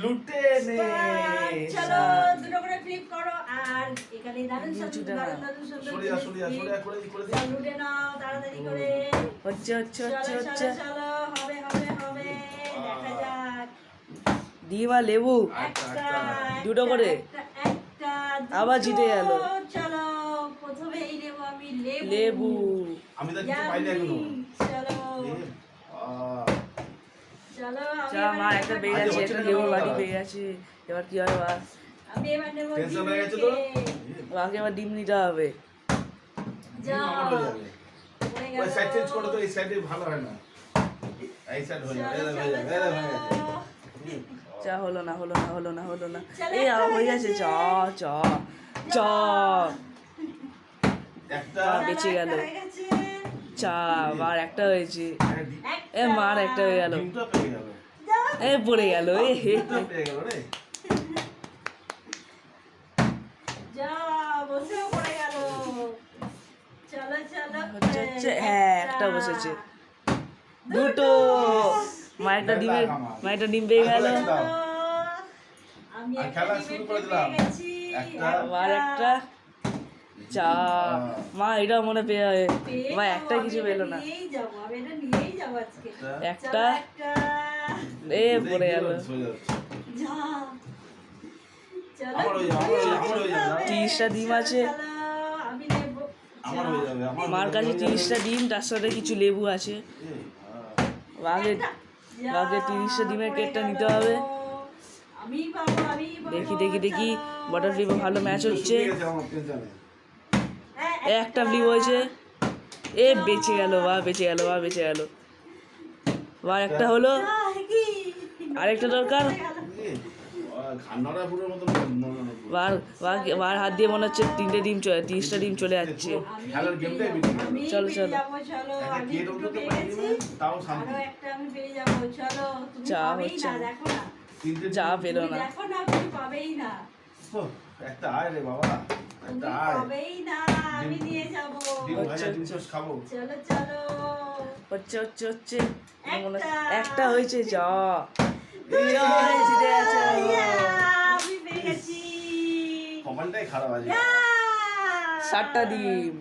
লুটে নে। চলো দুটো করে ফ্লিপ করো আর এখানে দারুণ সুন্দর সরিয়া করে দি। লুটে নাও তাড়াতাড়ি করে। হচ্ছে চলো হবে দেখা যাক। ডিম আর লেবু দুটো করে আবার জিতে গেল। চলো প্রথমেই নেব আমি লেবু। আমি তো কিছু পাইনি এখনো। চলো চা মা একটা পেয়ে গেছে, একটা লেবু বাড়ি পেয়ে গেছে। এবার কি হবে মা? আমি এবার নেব টেনশন হয়ে গেছে তো? মাকে এবার ডিম নিতে হবে। ওই সাইড চেঞ্জ করো তো, এই সাইডে ভালো হয় না। এই সাইড হয়ে যাবে। চা হলো না। এই হয়ে গেছে। চ একটা বেঁচে গেল। চা মার একটা হয়েছে। মার একটা হয়ে গেল। ডিমটা পেয়ে গেল। পড়ে গেল। ডিমটা পেয়ে গেল রে। হচ্ছে একটা বসেছে। দুটো। মায়েরটা ডিম পেয়ে গেল। খেলা শুরু করে দিলাম। একটা আবার একটা। চা মা এটা মনে পেয়ে যাবে। মা একটা কিছু পেলো না। একটা পড়ে গেল। 30টা ডিম আছে মার কাছে। 30টা ডিম, তার সাথে কিছু লেবু আছে। আগে 30টা ডিমের কেকটা নিতে হবে। দেখি বাটারফ্লিপে ভালো ম্যাচ হচ্ছে। একটা ফ্লিপ হয়েছে। বেঁচে গেল। একটা হলো, আরেকটা দরকার। বার হাত দিয়ে মনে হচ্ছে 30টা ডিম চলে যাচ্ছে। চলো চা হচ্ছে। চা পেলো না। একটা আয় রে বাবা, একটা আয়। হচ্ছে একটা হয়েছে। জিতে গেছে। কমান্ডটাই খারাপ আছে। 7টা ডিম।